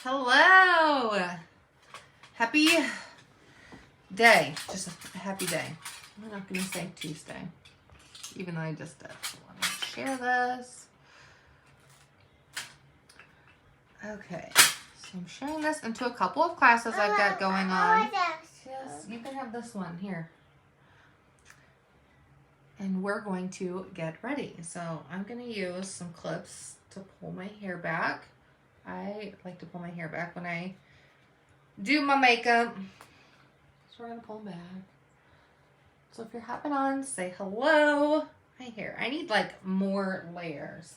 Hello. Happy day. Just a happy day. I'm not going to say Tuesday, even though I just did. Let me share this. Okay. So I'm sharing this into a couple of classes I've got going on. Yes, you can have this one here. And we're going to get ready. So I'm going to use some clips to pull my hair back. I like to pull my hair back when I do my makeup. So we're going to pull them back. So if you're hopping on, say hello. My hair. I need like more layers.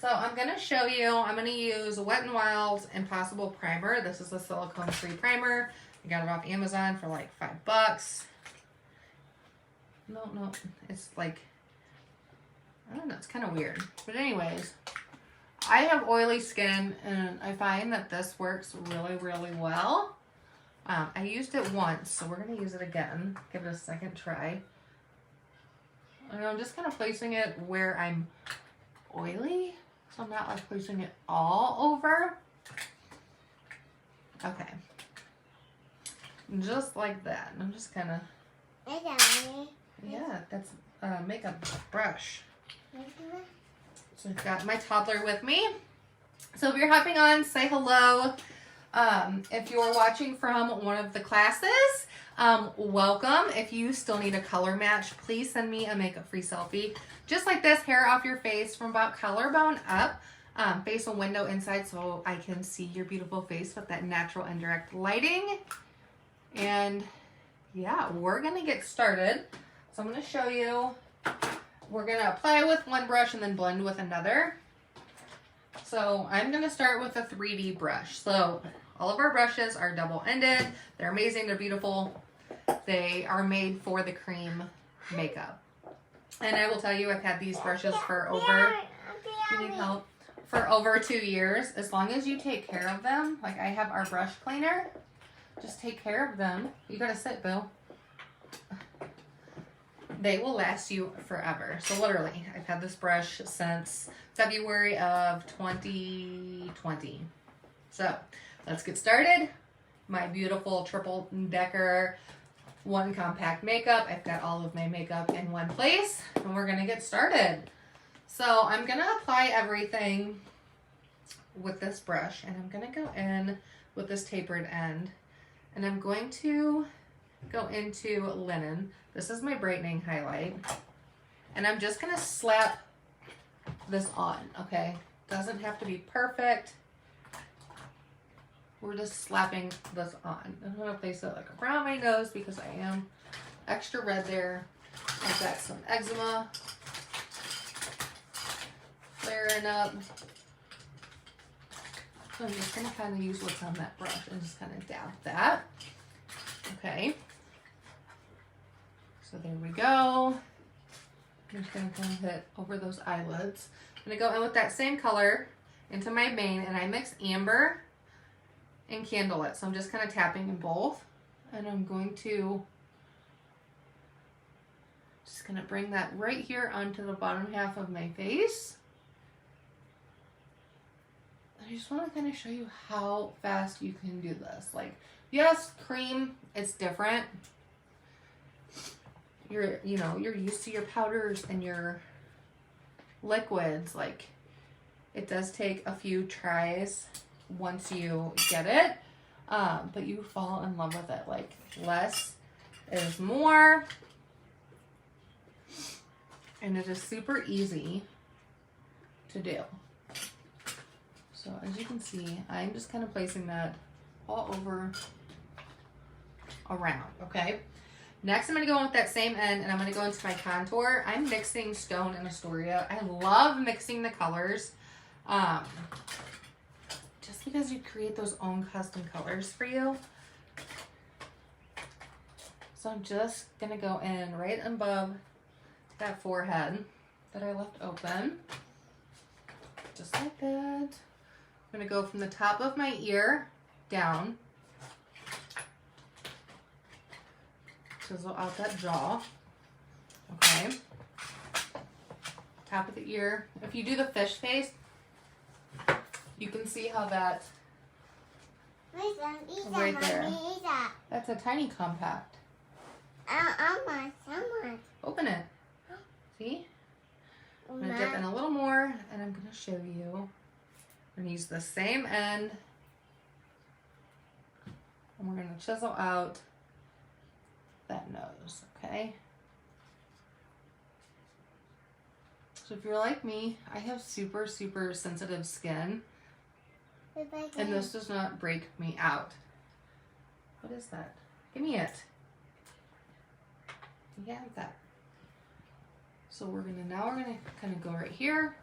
So I'm going to show you, I'm going to use Wet n Wild's Impossible Primer. This is a silicone-free primer. I got it off Amazon for like $5. No, it's like, I don't know, it's kind of weird. But anyways, I have oily skin and I find that this works really, really well. I used it once, so we're going to use it again. Give it a second try. And I'm just kind of placing it where I'm oily. So I'm not like placing it all over. Okay. Just like that. I'm just kind of... Yeah, that's a makeup brush. So I've got my toddler with me. So if you're hopping on, say hello. If you're watching from one of the classes, welcome. If you still need a color match, please send me a makeup-free selfie. Just like this, hair off your face from about collarbone up. Face a window inside so I can see your beautiful face with that natural and direct lighting. And yeah, we're going to get started. So I'm going to show you. We're going to apply with one brush and then blend with another. So I'm going to start with a 3D brush. So all of our brushes are double-ended. They're amazing. They're beautiful. They are made for the cream makeup. And I will tell you, I've had these brushes for over, you need help, for over 2 years. As long as you take care of them, like I have our brush cleaner, just take care of them. You got to sit, Bill. They will last you forever. So literally, I've had this brush since February of 2020. So let's get started. My beautiful triple decker one compact makeup. I've got all of my makeup in one place and we're gonna get started. So I'm gonna apply everything with this brush and I'm gonna go in with this tapered end and I'm going to go into linen. This is my brightening highlight. And I'm just gonna slap this on, okay? Doesn't have to be perfect. We're just slapping this on. I'm gonna place it like around my nose because I am extra red there. I've got some eczema flaring up. So I'm just gonna kind of use what's on that brush and just kind of dab that. Okay. So there we go. I'm just going to kind of hit over those eyelids. I'm going to go in with that same color into my mane and I mix amber and candlelit. So I'm just kind of tapping in both. And I'm going to just kind of bring that right here onto the bottom half of my face. I just want to kind of show you how fast you can do this. Like, yes, cream, it's different. You're used to your powders and your liquids. Like, it does take a few tries once you get it, but you fall in love with it. Like, less is more, and it is super easy to do. So as you can see, I'm just kind of placing that all over around, okay? Next, I'm going to go in with that same end, and I'm going to go into my contour. I'm mixing Stone and Astoria. I love mixing the colors, just because you create those own custom colors for you. So I'm just going to go in right above that forehead that I left open, just like that. I'm going to go from the top of my ear down. Chisel out that jaw. Okay. Top of the ear. If you do the fish face, you can see how that Right there. That's a tiny compact. Open it. See? I'm going to dip in a little more, and I'm going to show you. I'm going to use the same end, and we're going to chisel out that nose, okay? So if you're like me, I have super, super sensitive skin, and this does not break me out. What is that? Give me it. You have that. So we're gonna kind of go right here.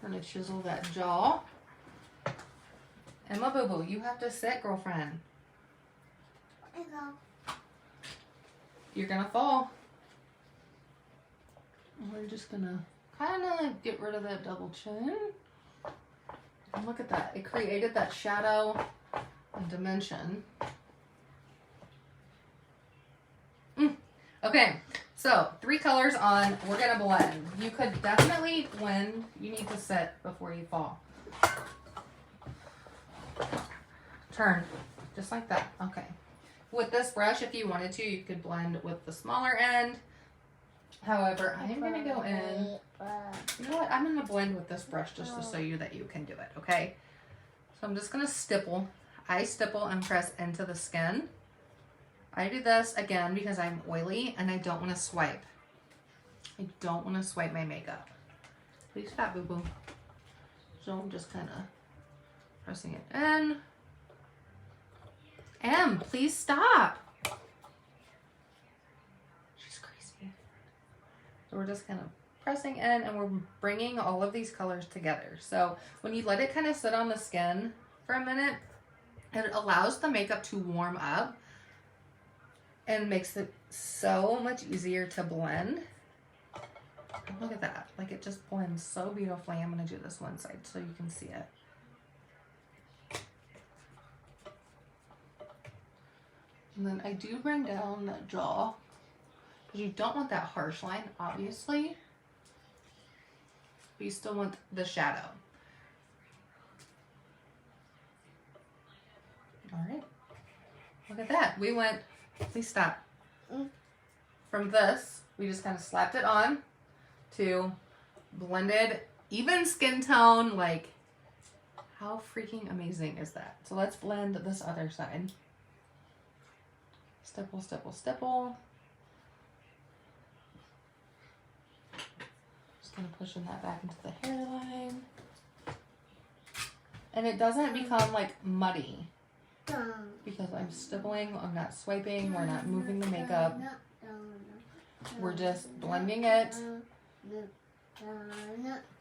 We're gonna chisel that jaw. Emma Boo Boo, you have to sit, girlfriend. You're gonna fall. We're just gonna kind of get rid of that double chin. And look at that. It created that shadow and dimension. Okay, so 3 colors on. We're gonna blend. You could definitely blend. You need to sit before you fall. Turn, just like that. Okay. With this brush, if you wanted to, you could blend with the smaller end. However, I'm gonna go in. You know what? I'm gonna blend with this brush just to show you that you can do it, okay? So I'm just gonna stipple. I stipple and press into the skin. I do this again because I'm oily and I don't want to swipe. I don't want to swipe my makeup. Please stop, Boo Boo. So I'm just kind of pressing it in. Em, please stop. She's crazy. So we're just kind of pressing in and we're bringing all of these colors together. So when you let it kind of sit on the skin for a minute, it allows the makeup to warm up and makes it so much easier to blend. Look at that. Like, it just blends so beautifully. I'm going to do this one side so you can see it. And then I do bring down that jaw because you don't want that harsh line, obviously. But you still want the shadow. All right. Look at that. We went... Please stop. From this, we just kind of slapped it on to blended, even skin tone. Like, how freaking amazing is that? So let's blend this other side. Stipple, stipple, stipple. Just kind of pushing that back into the hairline. And it doesn't become like muddy. Because I'm stippling, I'm not swiping, we're not moving the makeup. We're just blending it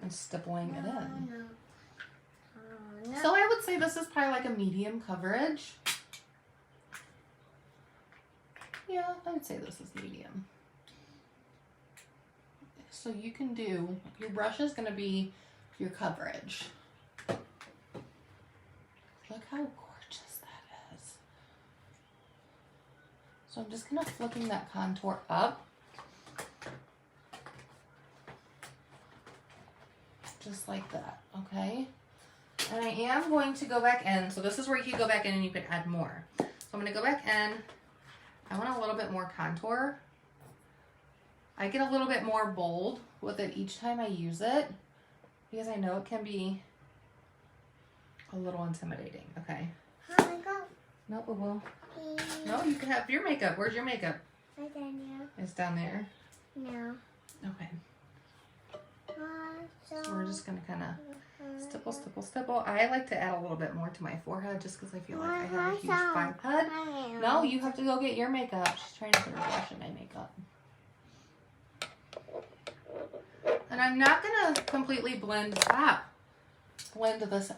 and stippling it in. So I would say this is probably like a medium coverage. Yeah, I would say this is medium. So you can do, your brush is going to be your coverage. Look how gorgeous that is. So I'm just kind of flicking that contour up. Just like that, okay? And I am going to go back in. So this is where you can go back in and you can add more. So I'm going to go back in. I want a little bit more contour. I get a little bit more bold with it each time I use it because I know it can be a little intimidating, okay? No, boo boo. No, you can have your makeup. Where's your makeup? Right down there. It's down there? No. Okay. So we're just going to kind of stipple, stipple, stipple. I like to add a little bit more to my forehead just because I feel like I have a huge forehead. No, you have to go get your makeup. She's trying to put her brush in my makeup. And I'm not going to completely blend this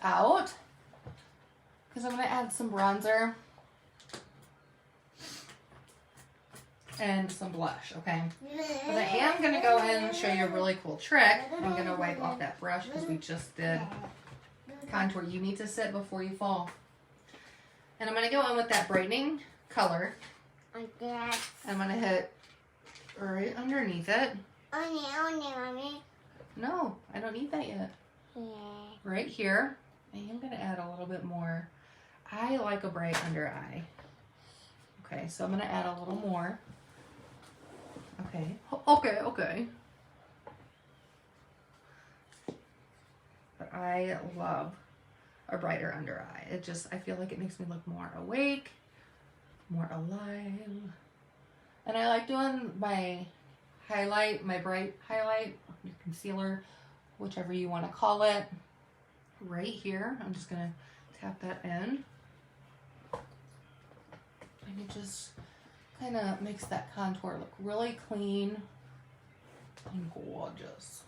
out because I'm going to add some bronzer and some blush, okay? But I am going to go in and show you a really cool trick. I'm going to wipe off that brush because we just did contour. You need to sit before you fall. And I'm going to go in with that brightening color. I'm going to hit right underneath it. Mommy. No, I don't need that yet. Yeah. Right here. I am going to add a little bit more. I like a bright under eye. Okay, so I'm gonna add a little more. Okay, okay. But I love a brighter under eye. I feel like it makes me look more awake, more alive. And I like doing my highlight, my bright highlight, your concealer, whichever you want to call it, right here. I'm just gonna tap that in. And it just kind of makes that contour look really clean and gorgeous.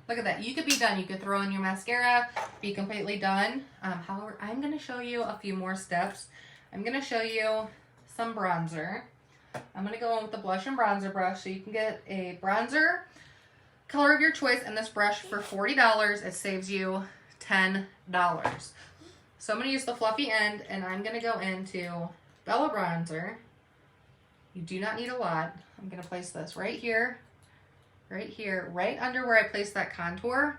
Look at that. You could be done. You could throw in your mascara, be completely done. However, I'm going to show you a few more steps. I'm going to show you some bronzer. I'm going to go in with the blush and bronzer brush. So you can get a bronzer color of your choice in this brush for $40. It saves you $10. So I'm going to use the fluffy end, and I'm going to go into Bella Bronzer. You do not need a lot. I'm going to place this right here, right under where I placed that contour,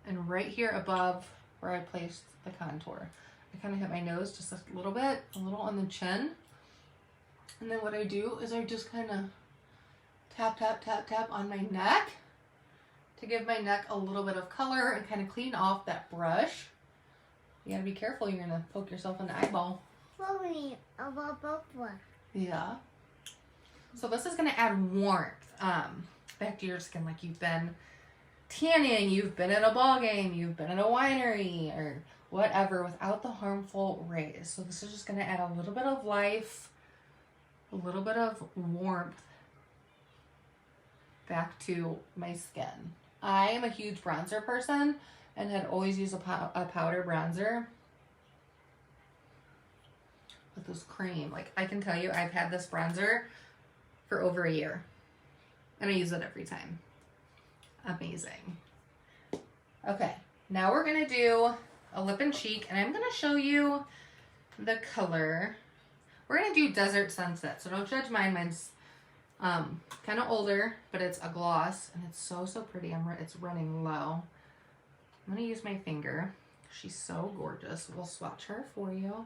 and right here above where I placed the contour. I kind of hit my nose just a little bit, a little on the chin. And then what I do is I just kind of tap, tap, tap, tap on my neck to give my neck a little bit of color and kind of clean off that brush. You gotta be careful, you're gonna poke yourself in the eyeball. Yeah. So this is gonna add warmth back to your skin, like you've been tanning, you've been at a ball game, you've been at a winery, or whatever, without the harmful rays. So this is just gonna add a little bit of life, a little bit of warmth back to my skin. I am a huge bronzer person and had always used a powder bronzer. With this cream, like I can tell you, I've had this bronzer for over a year, and I use it every time. Amazing. Okay, now we're gonna do a lip and cheek, and I'm gonna show you the color. We're gonna do Desert Sunset, so don't judge mine. Mine's kind of older, but it's a gloss, and it's so pretty. It's running low. I'm gonna use my finger. She's so gorgeous. We'll swatch her for you.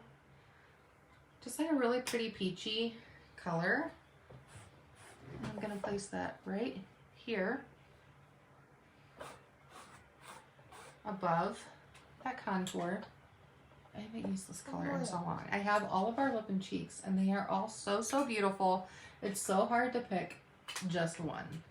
Just like a really pretty peachy color. And I'm gonna place that right here above that contour. I haven't used this color in so long. I have all of our lip and cheeks, and they are all so beautiful. It's so hard to pick just one.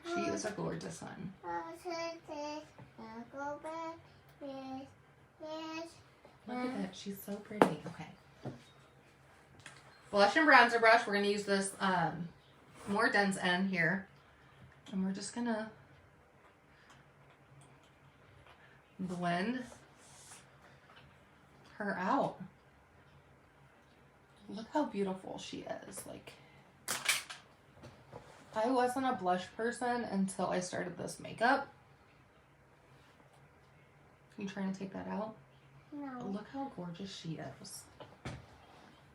She is a gorgeous one. Look at that. She's so pretty. Okay. Blush and bronzer brush. We're going to use this more dense end here. And we're just going to blend her out. Look how beautiful she is. Like, I wasn't a blush person until I started this makeup. You trying to take that out? No. Look how gorgeous she is.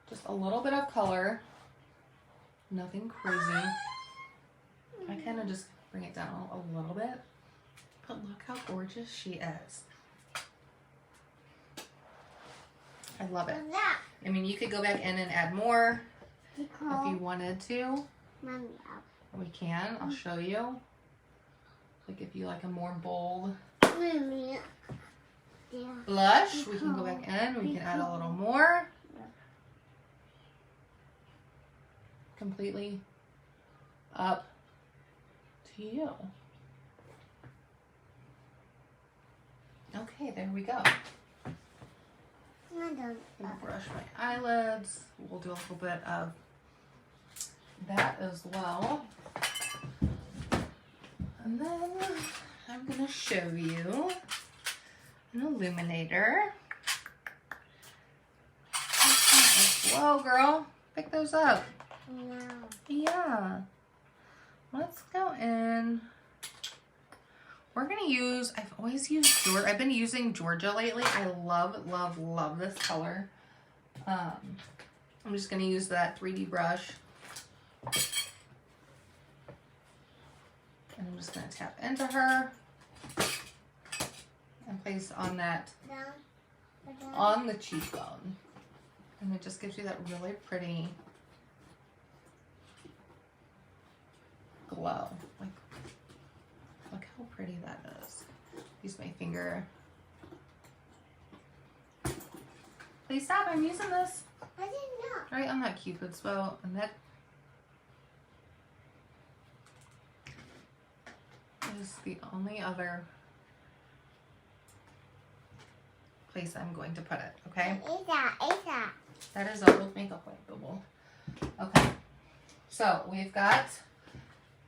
Just a little bit of color. Nothing crazy. I kind of just bring it down a little bit. But look how gorgeous she is. I love it. I mean, you could go back in and add more if you wanted to. We can. I'll show you. Like if you like a more bold blush, we can go back in. We can add a little more. Completely up to you. Okay, there we go. I'm gonna brush my eyelids. We'll do a little bit of that as well. And then I'm gonna show you an illuminator. Whoa, girl, pick those up. No. Yeah. Let's go in. We're gonna use, I've always used Georgia. I've been using Georgia lately. I love this color. I'm just gonna use that 3D brush And I'm just going to tap into her and place on that, on the cheekbone. And it just gives you that really pretty glow. Like, look how pretty that is. Use my finger. Please stop, I'm using this. I didn't know. Right on that Cupid's bow, and that is the only other place I'm going to put it, okay? Isa. That is old makeup wipe, boo-boo. Okay, so we've got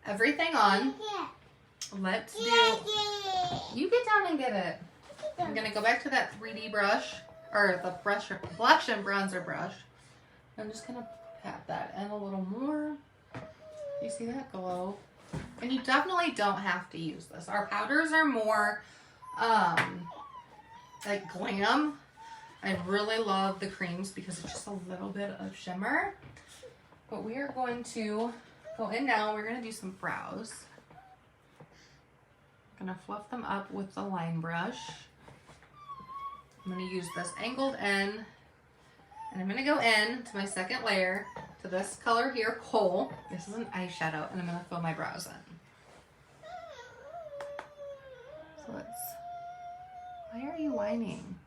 everything on. Let's do, you get down and get it. I'm gonna go back to that 3D brush, or the brush, blush and bronzer brush. I'm just gonna pat that in a little more. You see that glow? And you definitely don't have to use this. Our powders are more like glam. I really love the creams because it's just a little bit of shimmer. But we are going to go in now. We're gonna do some brows. I'm gonna fluff them up with the line brush. I'm gonna use this angled end, and I'm gonna go in to my second layer, to this color here, Coal. This is an eyeshadow, and I'm gonna fill my brows in. So why are you whining?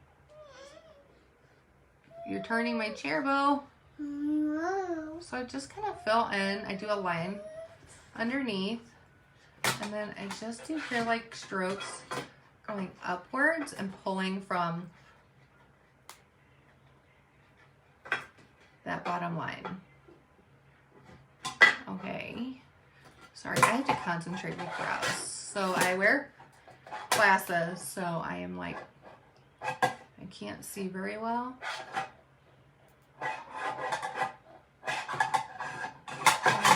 You're turning my chair, Bo. So I just kind of fill in, I do a line underneath, and then I just do hair-like strokes going upwards and pulling from that bottom line. Okay. Sorry, I have to concentrate with brows. So I wear glasses, so I am like, I can't see very well. I'm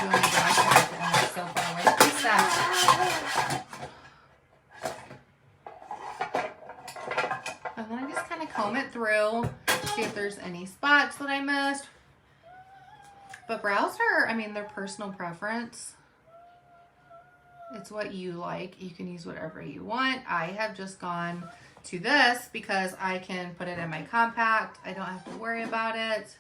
doing the brush and it's so far away. Please stop. And then I just kind of comb it through, see if there's any spots that I missed. But brows are, I mean, they're personal preference. It's what you like. You can use whatever you want. I have just gone to this because I can put it in my compact. I don't have to worry about it.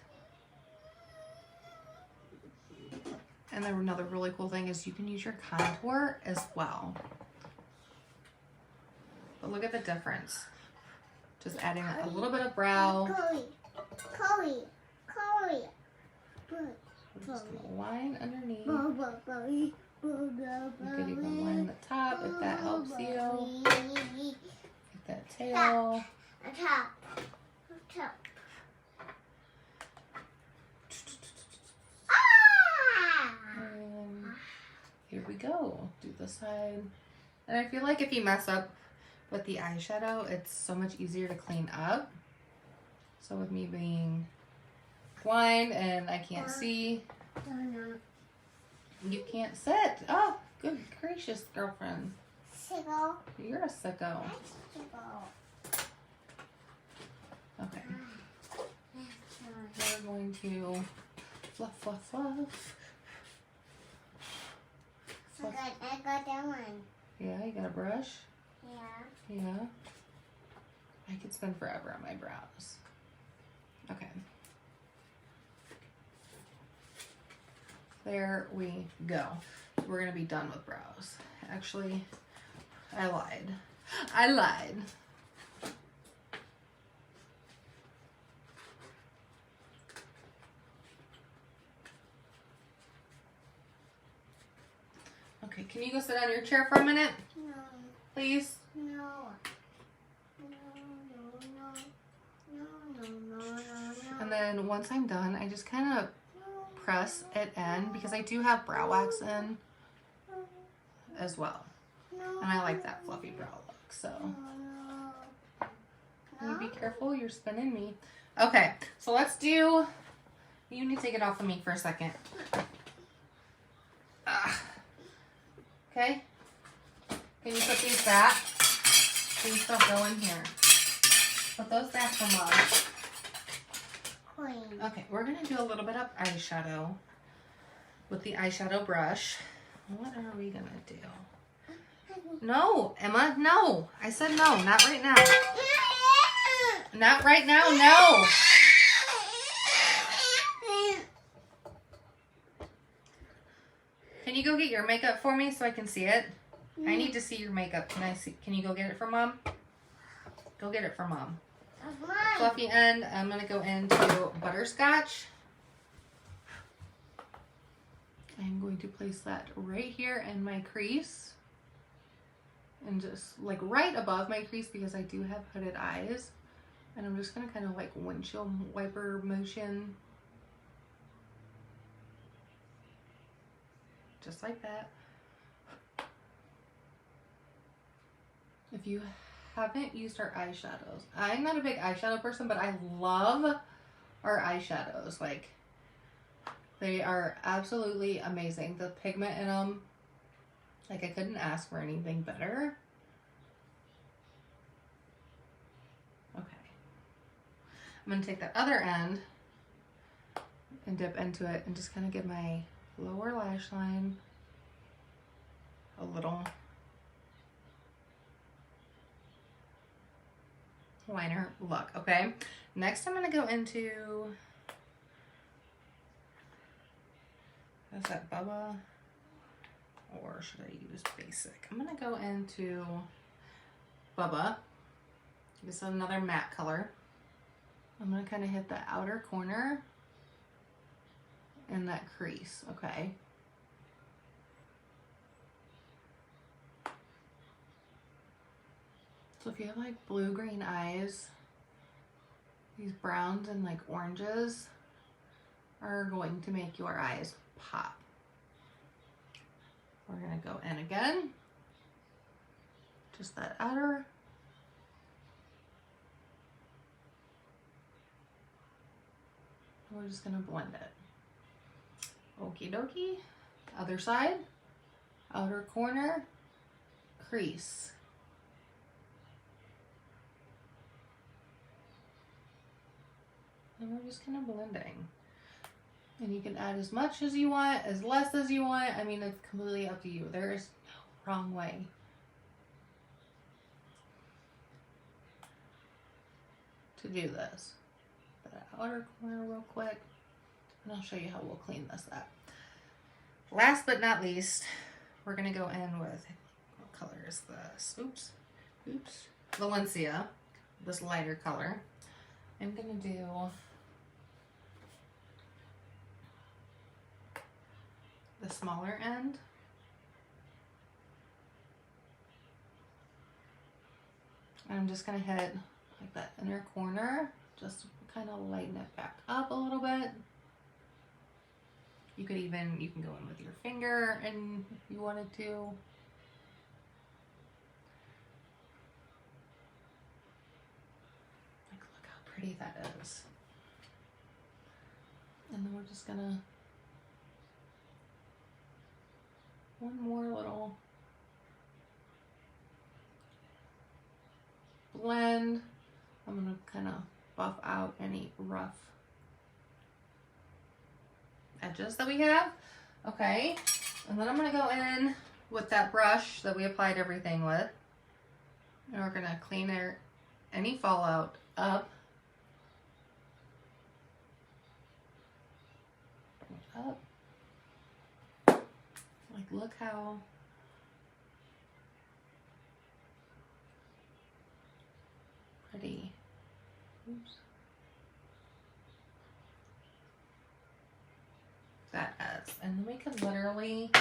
And then another really cool thing is you can use your contour as well. But look at the difference. Just adding a little bit of brow. Chloe. Just gonna line underneath. You could even line the top if that helps you. Get that tail. Top. And here we go. Do the side. And I feel like if you mess up with the eyeshadow, it's so much easier to clean up. So with me being blind and I can't see, you can't sit. Oh, good gracious, girlfriend. Sicko. You're a sicko. Okay. We're going to fluff, fluff, fluff. I got that one. Yeah, you got a brush? Yeah. Yeah. I could spend forever on my brows. Okay. There we go. We're gonna be done with brows. Actually, I lied. Okay, can you go sit on your chair for a minute? No. Please? No. And then once I'm done, I just kind of press it in because I do have brow wax in as well. And I like that fluffy brow look, so. You be careful, you're spinning me. Okay, so let's do, you need to take it off of me for a second. Okay? Can you put these back? Please don't go in here. Put those back for Mom. Okay, we're going to do a little bit of eyeshadow with the eyeshadow brush. What are we going to do? No, Emma, no. I said no, not right now. Not right now, no. Can you go get your makeup for me so I can see it? I need to see your makeup. Can you go get it for Mom? Go get it for Mom. Fluffy end, I'm going to go into butterscotch. I'm going to place that right here in my crease. And just like right above my crease because I do have hooded eyes. And I'm just going to kind of like windshield wiper motion. Just like that. If you haven't used our eyeshadows, I'm not a big eyeshadow person, but I love our eyeshadows. Like, they are absolutely amazing. The pigment in them, like, I couldn't ask for anything better. Okay. I'm going to take that other end and dip into it and just kind of give my lower lash line a little liner look. Okay, next I'm going to go into, is that Bubba or should I use basic? I'm going to go into Bubba. This is another matte color. I'm going to kind of hit the outer corner in that crease. Okay, so if you have like blue-green eyes, these browns and like oranges are going to make your eyes pop. We're gonna go in again, just that outer. We're just gonna blend it. Okie dokie. Other side, outer corner, crease. And we're just kind of blending. And you can add as much as you want, as less as you want. I mean, it's completely up to you. There is no wrong way. To do this. That outer corner real quick. And I'll show you how we'll clean this up. Last but not least, we're going to go in with, what color is this? Oops. Valencia. This lighter color. I'm going to do the smaller end. And I'm just going to hit like that inner corner, just to kind of lighten it back up a little bit. You can go in with your finger and if you wanted to. Like, look how pretty that is. And then we're just gonna, one more little blend. I'm gonna kind of buff out any rough edges that we have. Okay, and then I'm gonna go in with that brush that we applied everything with, and we're gonna clean any fallout up. Bring it up. Like, look how pretty. Oops. That is. And then we could literally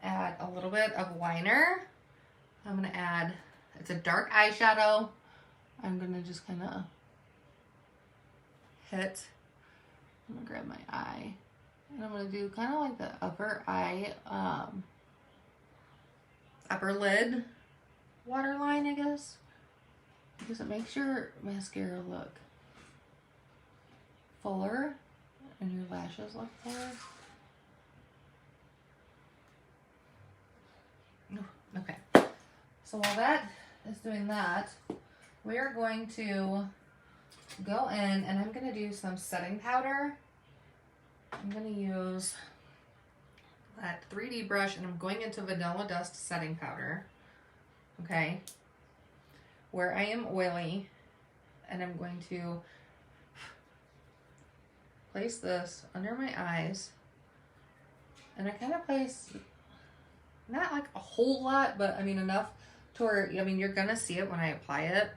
add a little bit of liner. I'm going to add, it's a dark eyeshadow. I'm going to just kind of hit. I'm going to grab my eye. And I'm going to do kind of like the upper eye, upper lid waterline, I guess. Because it makes your mascara look fuller and your lashes look fuller. Okay, so while that is doing that, we're going to go in and I'm going to do some setting powder. I'm going to use that 3D brush and I'm going into Vanilla Dust setting powder. okay, where I am oily, and I'm going to place this under my eyes, and I kind of place, not like a whole lot, but I mean enough to where, I mean, you're gonna see it when I apply it.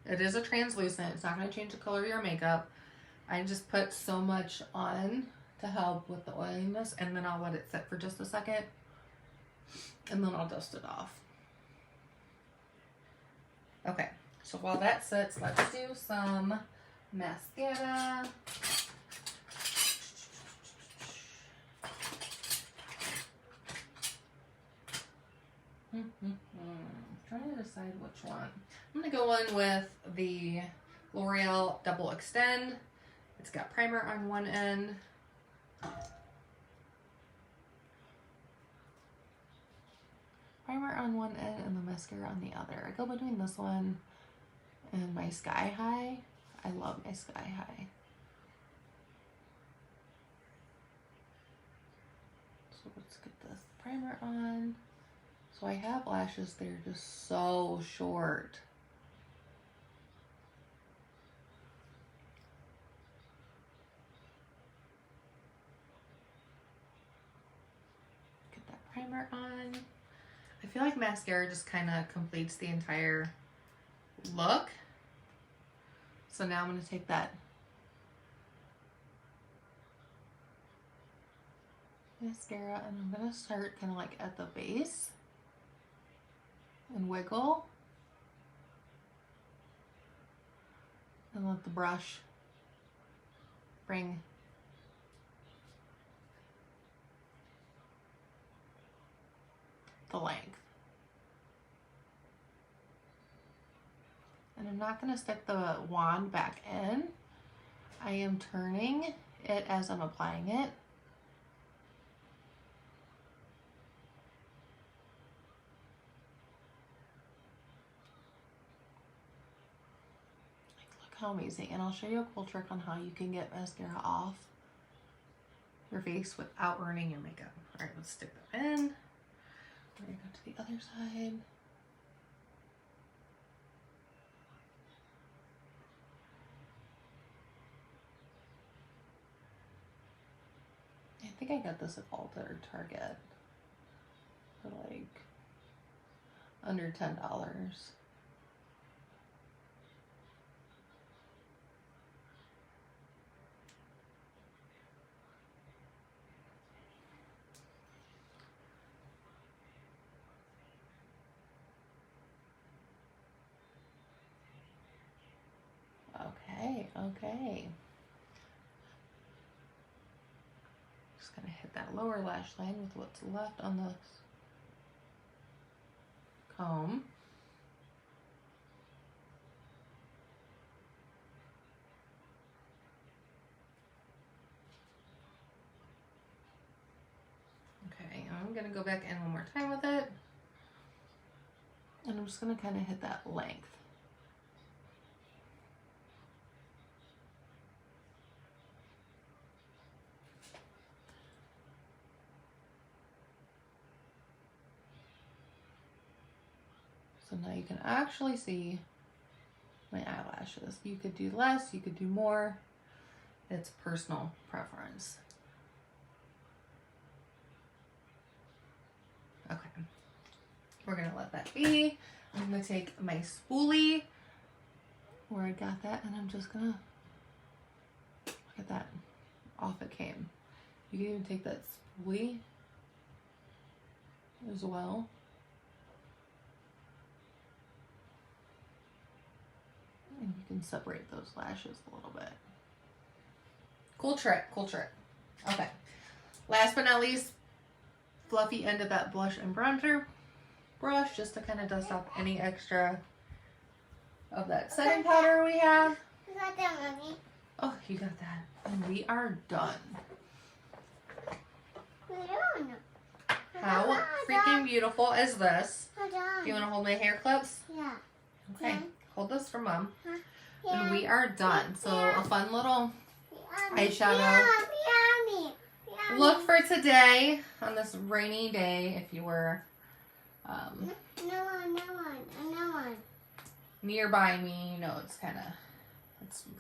It is a translucent, it's not gonna change the color of your makeup. I just put so much on to help with the oiliness, and then I'll let it sit for just a second, and then I'll dust it off. Okay, so while that sits, let's do some mascara. Trying to decide which one. I'm gonna go in with the L'Oreal Double Extend. It's got primer on one end. Primer on one end and the mascara on the other. I go between this one and my Sky High. I love my Sky High. So let's get this primer on. So I have lashes, they're just so short. Get that primer on. I feel like mascara just kind of completes the entire look. So now I'm going to take that mascara and I'm going to start kind of like at the base and wiggle. And let the brush bring the length. And I'm not going to stick the wand back in. I am turning it as I'm applying it. Look how amazing. And I'll show you a cool trick on how you can get mascara off your face without ruining your makeup. All right, let's stick that in. We're going to go to the other side. I think I got this at Ulta or Target for like under $10. Okay. Just gonna hit that lower lash line with what's left on the comb. Okay, I'm gonna go back in one more time with it. And I'm just gonna kind of hit that length. So now you can actually see my eyelashes. You could do less, you could do more. It's personal preference. Okay, we're gonna let that be. I'm gonna take my spoolie where I got that and I'm just gonna, look at that, off it came. You can even take that spoolie as well. And you can separate those lashes a little bit. Cool trick, cool trick. Okay. Last but not least, fluffy end of that blush and bronzer brush just to kind of dust off any extra of that setting powder we have. You got that, Mommy? Oh, you got that. And we are done. We're done. How freaking beautiful is this? We're done. Do you want to hold my hair clips? Yeah. Okay. Yeah. Hold this for Mom. Yeah. And we are done. So a fun little eyeshadow Yummy. look for today on this rainy day if you were No one. Nearby me, you know, it's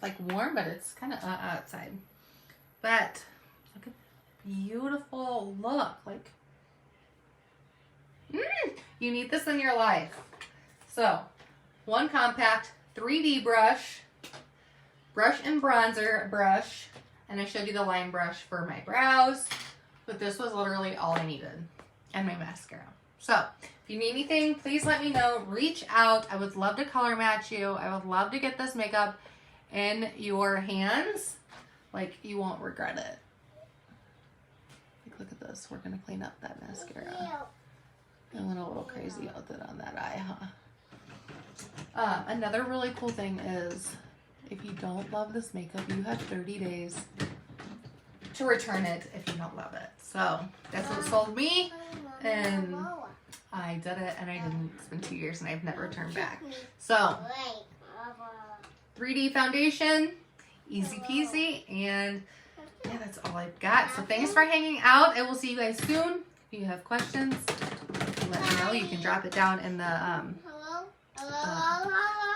like warm, but it's kind of outside. But look at the beautiful look. Like, you need this in your life. So, one compact 3D brush and bronzer brush, and I showed you the line brush for my brows, but this was literally all I needed, and my mascara. So, if you need anything, please let me know. Reach out. I would love to color match you. I would love to get this makeup in your hands. Like, you won't regret it. Like, look at this. We're going to clean up that mascara. I went a little crazy with it on that eye, huh? Another really cool thing is, if you don't love this makeup, you have 30 days to return it if you don't love it. So, that's what sold me. And I did it, and I didn't. It's been 2 years, and I've never returned back. So, 3D foundation, easy peasy, and yeah, that's all I've got. So thanks for hanging out. I will see you guys soon. If you have questions, let me know. You can drop it down in the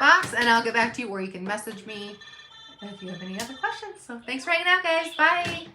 box, and I'll get back to you, or you can message me if you have any other questions. So thanks for hanging out, guys. Bye.